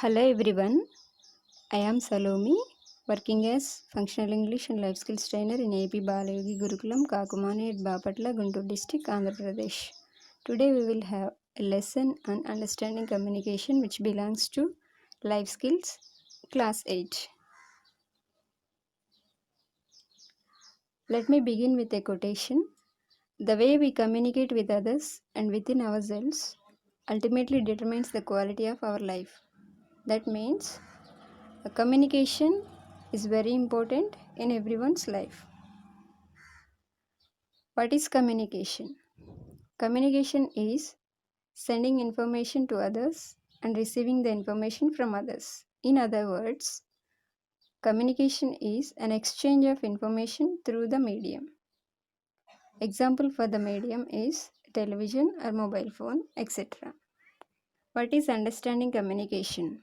Hello everyone, I am Salomi, working as Functional English and Life Skills Trainer in AP Balayogi Gurukulam, Kakumani at Bapatla, Guntur District, Andhra Pradesh. Today we will have a lesson on understanding communication which belongs to Life Skills Class 8. Let me begin with a quotation. The way we communicate with others and within ourselves ultimately determines the quality of our life. That means communication is very important in everyone's life. What is communication? Communication is sending information to others and receiving the information from others. In other words, communication is an exchange of information through the medium. Example for the medium is television or mobile phone, etc. What is understanding communication?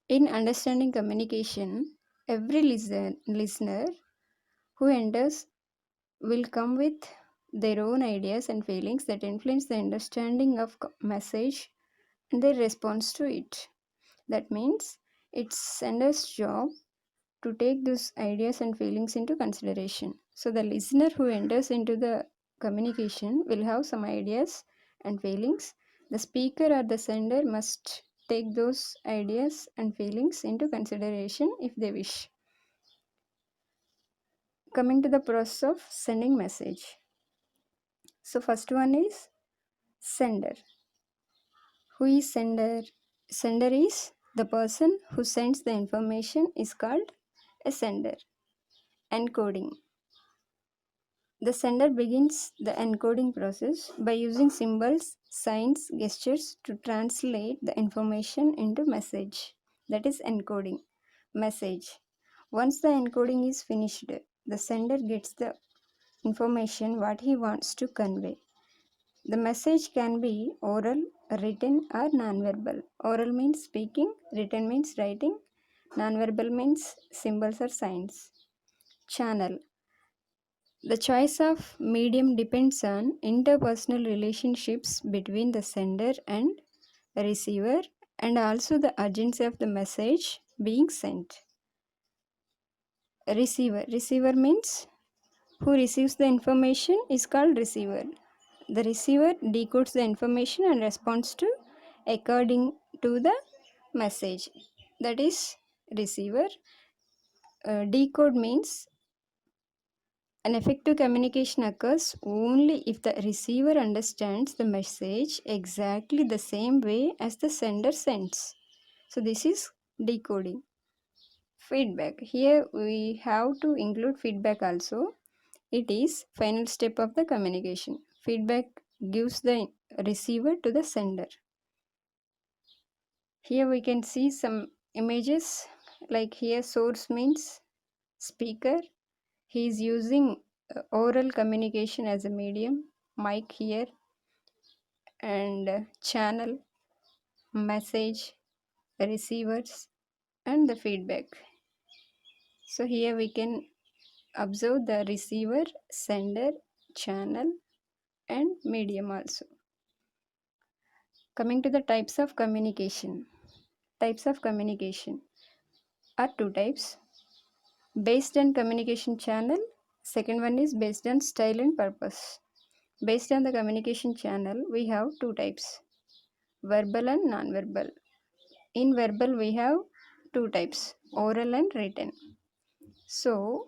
In understanding communication, every listener who enters will come with their own ideas and feelings that influence the understanding of message and their response to it. That means it's sender's job to take those ideas and feelings into consideration. So the listener who enters into the communication will have some ideas and feelings. The speaker or the sender must take those ideas and feelings into consideration if they wish. Coming to the process of sending message. So first one is sender. Who is sender? Sender is the person who sends the information is called a sender. Encoding. The sender begins the encoding process by using symbols, signs, gestures to translate the information into message. That is encoding. Message. Once the encoding is finished, the sender gets the information what he wants to convey. The message can be oral, written, or nonverbal. Oral means speaking, written means writing, nonverbal means symbols or signs. Channel. The choice of medium depends on interpersonal relationships between the sender and receiver and also the urgency of the message being sent. Receiver. Receiver means who receives the information is called receiver. The receiver decodes the information and responds to according to the message. That is receiver. Decode means an effective communication occurs only if the receiver understands the message exactly the same way as the sender sends. So this is decoding. Feedback. Here we have to include feedback also. It is final step of the communication. Feedback gives the receiver to the sender. Here we can see some images, like here source means speaker. He is using oral communication as a medium, mic here, and channel, message, receivers, and the feedback. So here we can observe the receiver, sender, channel, and medium also. Coming to the types of communication. Types of communication are two types. Based on communication channel. Second one is based on style and purpose. Based on the communication channel, we have two types, verbal and non-verbal. In verbal, we have two types, oral and written. So,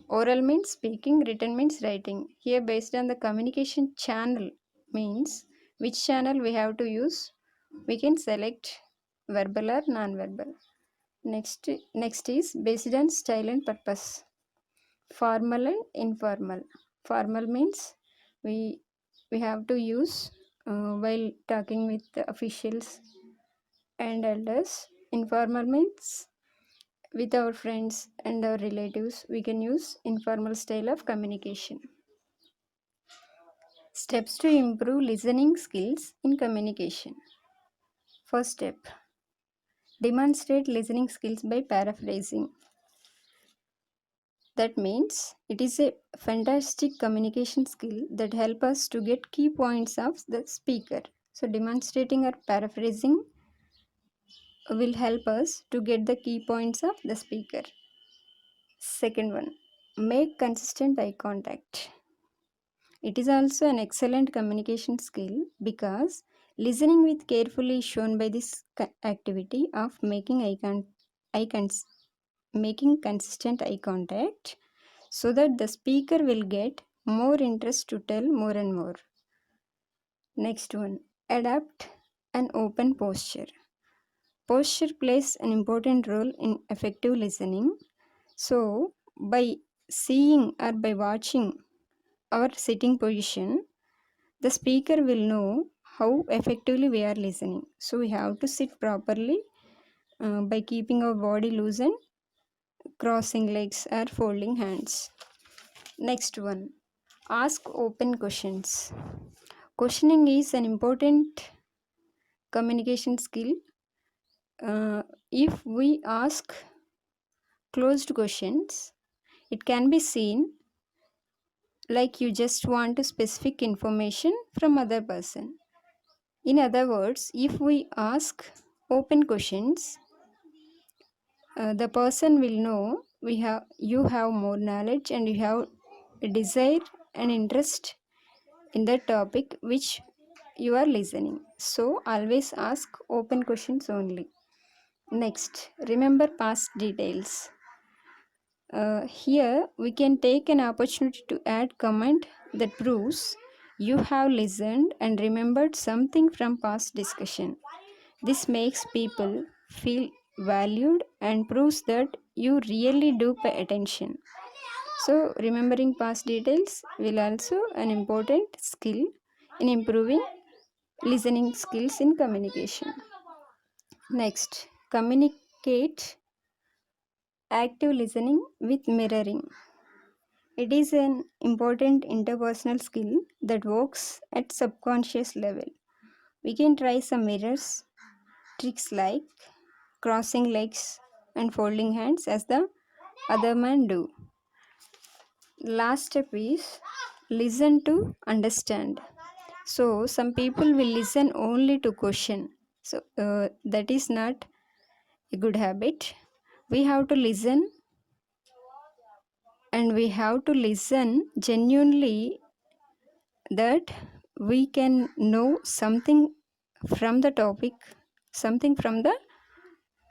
oral means speaking, written means writing. Here, based on the communication channel, means which channel we have to use. We can select verbal or non-verbal. Next is based on style and purpose. Formal and informal. Formal means we have to use while talking with the officials and elders. Informal means with our friends and our relatives we can use informal style of communication. Steps to improve listening skills in communication. First step, demonstrate listening skills by paraphrasing. That means it is a fantastic communication skill that helps us to get key points of the speaker. So demonstrating or paraphrasing will help us to get the key points of the speaker. Second one, make consistent eye contact. It is also an excellent communication skill because listening with carefully is shown by this activity of making making consistent eye contact, so that the speaker will get more interest to tell more and more. Next one, adapt an open posture. Posture plays an important role in effective listening. So, by seeing or by watching our sitting position, the speaker will know how effectively we are listening. So, we have to sit properly by keeping our body loosened, crossing legs, or folding hands. Next one, ask open questions. Questioning is an important communication skill. If we ask closed questions, it can be seen like you just want specific information from other person. In other words, if we ask open questions, the person will know you have more knowledge and you have a desire and interest in the topic which you are listening. So always ask open questions only. Next, remember past details. Here we can take an opportunity to add comment that proves you have listened and remembered something from past discussion. This makes people feel valued and proves that you really do pay attention. So remembering past details will also an important skill in improving listening skills in communication. Next, communicate active listening with mirroring. It is an important interpersonal skill that works at subconscious level. We can try some mirrors tricks like crossing legs and folding hands as the other man do. Last step is listen to understand. So some people will listen only to question. So that is not a good habit. We have to listen, and we have to listen genuinely, that we can know something from the topic, something from the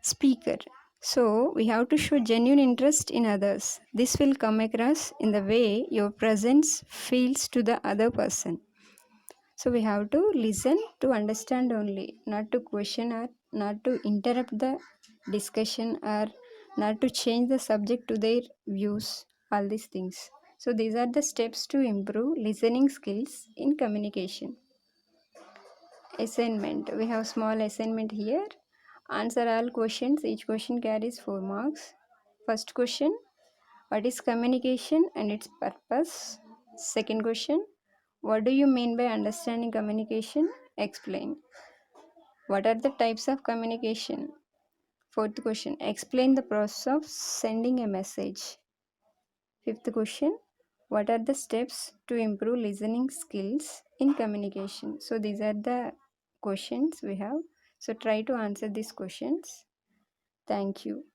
speaker. So we have to show genuine interest in others. This will come across in the way your presence feels to the other person. So we have to listen to understand only, not to question or not to interrupt the discussion or not to change the subject to their views, all these things. So these are the steps to improve listening skills in communication. Assignment. We have small assignment here. Answer all questions. Each question carries 4 marks. First question, what is communication and its purpose? Second question, what do you mean by understanding communication? Explain. What are the types of communication? Fourth question, explain the process of sending a message. Fifth question, what are the steps to improve listening skills in communication? So these are the questions we have. So try to answer these questions. Thank you.